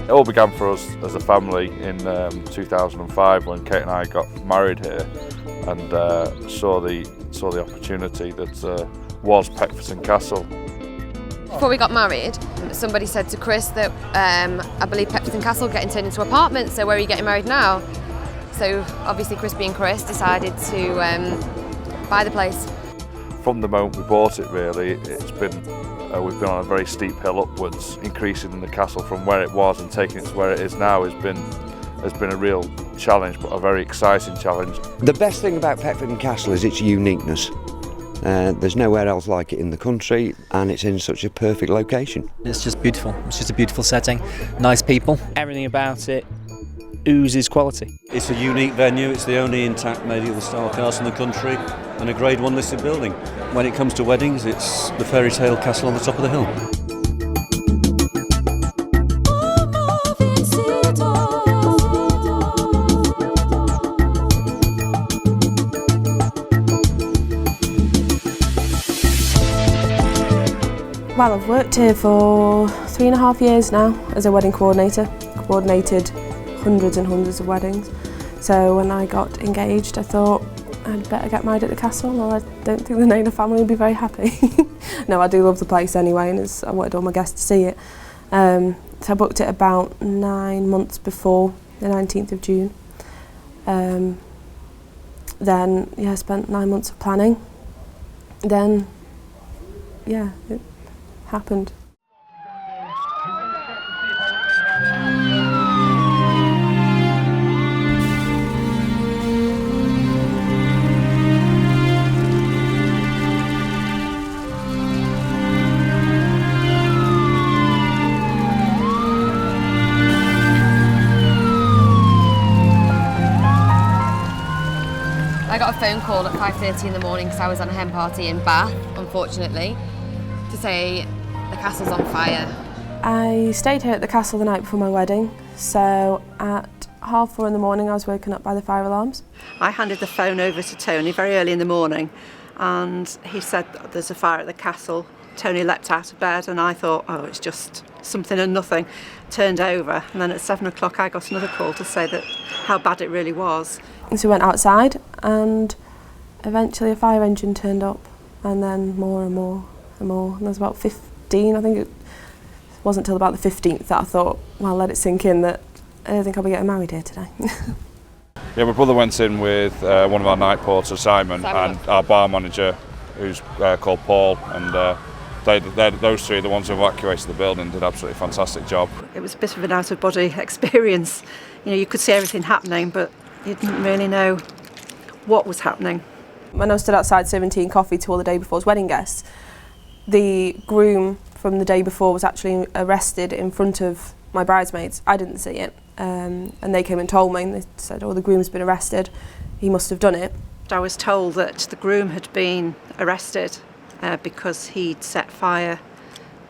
It all began for us as a family in 2005 when Kate and I got married here, and saw the opportunity that was Peckforton Castle. Before we got married, somebody said to Chris that I believe Peckforton Castle getting turned into apartments, so where are you getting married now? So obviously Chris being Chris decided to buy the place. From the moment we bought it, really, it's been we've been on a very steep hill upwards. Increasing the castle from where it was and taking it to where it is now has been a real challenge, but a very exciting challenge. The best thing about Peckforton Castle is its uniqueness. There's nowhere else like it in the country, and it's in such a perfect location. It's just beautiful. It's just a beautiful setting, nice people. Everything about it oozes quality. It's a unique venue. It's the only intact medieval style castle in the country and a Grade 1 listed building. When it comes to weddings, it's the fairy tale castle on the top of the hill. Well, I've worked here for 3.5 years now as a wedding coordinator. Coordinated hundreds and hundreds of weddings. So when I got engaged, I thought I'd better get married at the castle, or I don't think the Naylor family would be very happy. No, I do love the place anyway, and I wanted all my guests to see it. So I booked it about 9 months before the 19th of June. Then, I spent 9 months of planning. Then, it happened. I got a phone call at 5:30 in the morning because I was on a hen party in Bath, unfortunately, to say the castle's on fire. I stayed here at the castle the night before my wedding, so at 4:30 in the morning I was woken up by the fire alarms. I handed the phone over to Tony very early in the morning, and he said there's a fire at the castle. Tony leapt out of bed, and I thought, oh, it's just something and nothing. Turned over, and then at 7 o'clock I got another call to say that how bad it really was. So we went outside, and eventually a fire engine turned up, and then more and more and more. And there was about 15, I think it wasn't until about the 15th that I thought, well, let it sink in that I don't think I'll be getting married here today. Yeah, my brother went in with one of our night porters, Simon, and our bar manager, who's called Paul, and those three, the ones who evacuated the building, did an absolutely fantastic job. It was a bit of an out-of-body experience. You could see everything happening, but you didn't really know what was happening. When I stood outside serving tea and coffee to all the day before's wedding guests, the groom from the day before was actually arrested in front of my bridesmaids. I didn't see it, and they came and told me, and they said, oh, the groom's been arrested, he must have done it. I was told that the groom had been arrested because he'd set fire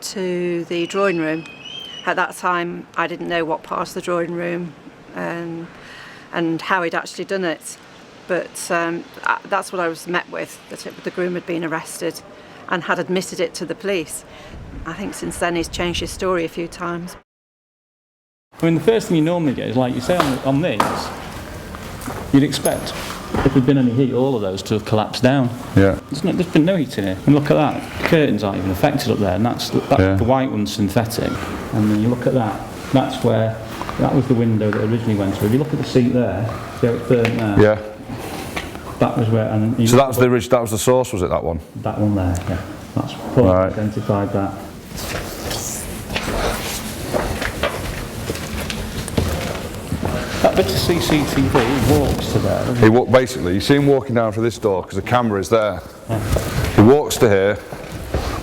to the drawing room. At that time, I didn't know what part of the drawing room and how he'd actually done it. But that's what I was met with, that the groom had been arrested and had admitted it to the police. I think since then he's changed his story a few times. I mean, the first thing you normally get is, like you say on these, you'd expect, if there'd been any heat, all of those to have collapsed down. Yeah. There's been no heat in here. And look at that, the curtains aren't even affected up there, and that's the white one's synthetic. And then you look at that, that's where, that was the window that originally went through. If you look at the seat there, see how it's burnt there? Yeah. That was where, and so that was that was the source, was it, that one? That one there, yeah. That's Paul identified that. That bit of CCTV walks to there. Basically, you see him walking down through this door because the camera is there. Yeah. He walks to here,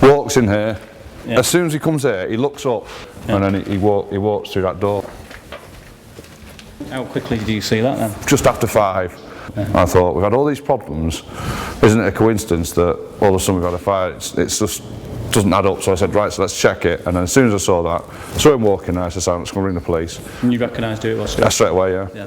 walks in here. Yeah. As soon as he comes here, he looks up, and then he walks through that door. How quickly do you see that then? Just after 5. I thought, we've had all these problems, isn't it a coincidence that all of a sudden we've had a fire? It's just doesn't add up. So I said, right, so let's check it. And then as soon as I saw that, I saw him walking there, I said, I'm just going to ring the police. And you recognised who it was? Yeah, straight away, yeah.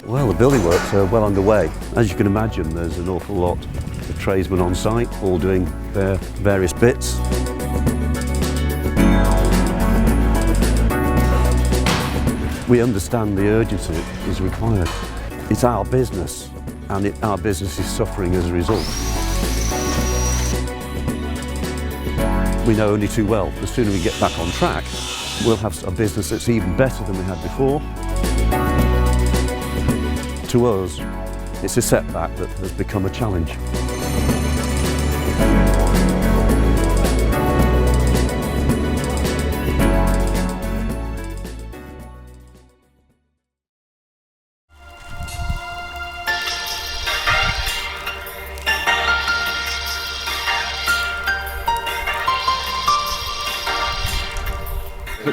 Well, the building works are well underway. As you can imagine, there's an awful lot of tradesmen on site, all doing their various bits. We understand the urgency that is required. It's our business, and our business is suffering as a result. We know only too well, the sooner we get back on track, we'll have a business that's even better than we had before. To us, it's a setback that has become a challenge.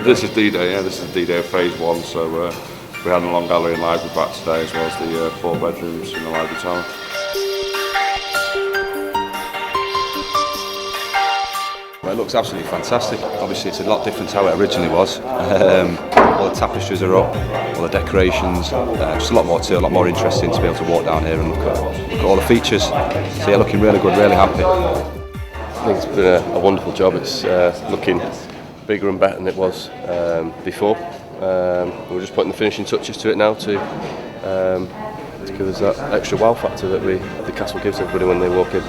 This is D-Day, yeah, this is D-Day of phase 1, so we had a long gallery and library back today, as well as the 4 bedrooms in the library tower. Well, it looks absolutely fantastic. Obviously it's a lot different to how it originally was. All the tapestries are up, all the decorations, just a lot more to it, a lot more interesting to be able to walk down here and look at all the features. So yeah, looking really good, really happy. I think it's been a wonderful job. It's looking bigger and better than it was before. We're just putting the finishing touches to it now to give us that extra wow factor that the castle gives everybody when they walk in.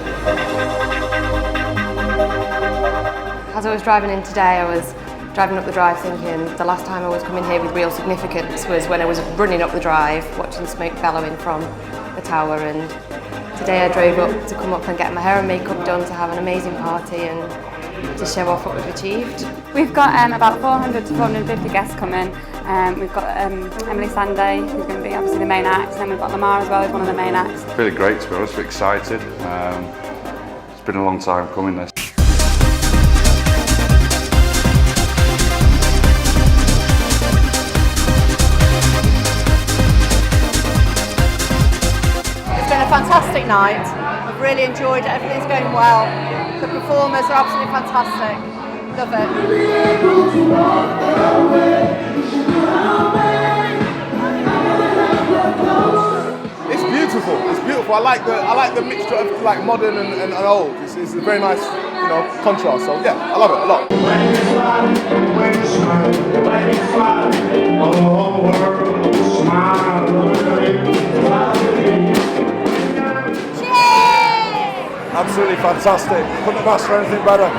As I was driving in today, I was driving up the drive thinking the last time I was coming here with real significance was when I was running up the drive, watching smoke bellowing from the tower, and today I drove up to come up and get my hair and makeup done to have an amazing party and to show off what we've achieved. We've got about 400 to 450 guests coming. We've got Emeli Sande, who's going to be obviously the main act, and then we've got Lamar as well, who's one of the main acts. It's really great, to be honest, we're excited. It's been a long time coming, this. It's been a fantastic night. I've really enjoyed it, everything's going well. The performers are absolutely fantastic. Love it. It's beautiful. It's beautiful. I like the mixture of like modern and old. It's a very nice, contrast. So yeah, I love it a lot. Absolutely fantastic. Couldn't have asked for anything better.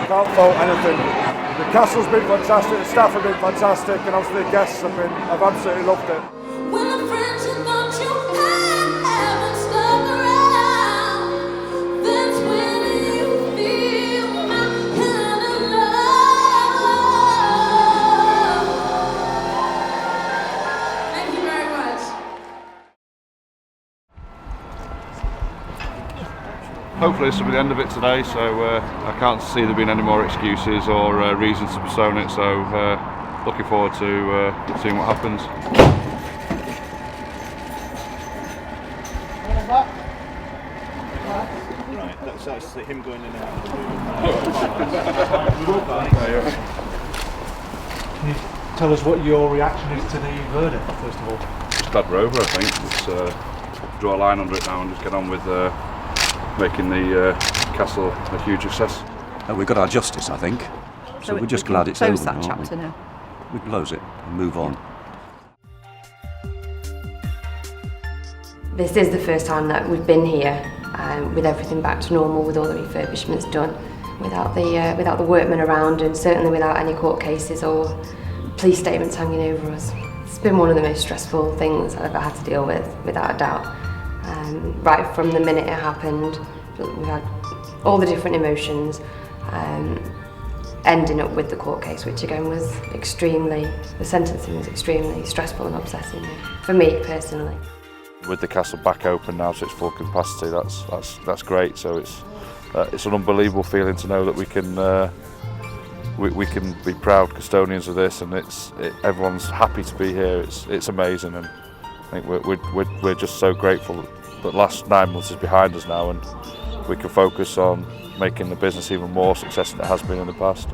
Can't fault anything. The castle's been fantastic, the staff have been fantastic, and obviously the guests have absolutely loved it. Hopefully this will be the end of it today, so I can't see there being any more excuses or reasons to postpone it, so looking forward to seeing what happens. Right, that's him going in and out. Can you tell us what your reaction is to the verdict, first of all? Just glad we're over, I think. Let's draw a line under it now and just get on with making the castle a huge success. We've got our justice, I think. So we're just glad it's over. Close that chapter now. We close it and move on. This is the first time that we've been here with everything back to normal, with all the refurbishments done, without the workmen around, and certainly without any court cases or police statements hanging over us. It's been one of the most stressful things I've ever had to deal with, without a doubt. Right from the minute it happened, we had all the different emotions. ending up with the court case, which again was the sentencing was extremely stressful and upsetting for me personally. With the castle back open now to its full capacity, that's great. So it's an unbelievable feeling to know that we can be proud custodians of this, and everyone's happy to be here. It's amazing, and I think we're just so grateful that the last 9 months is behind us now, and we can focus on making the business even more successful than it has been in the past.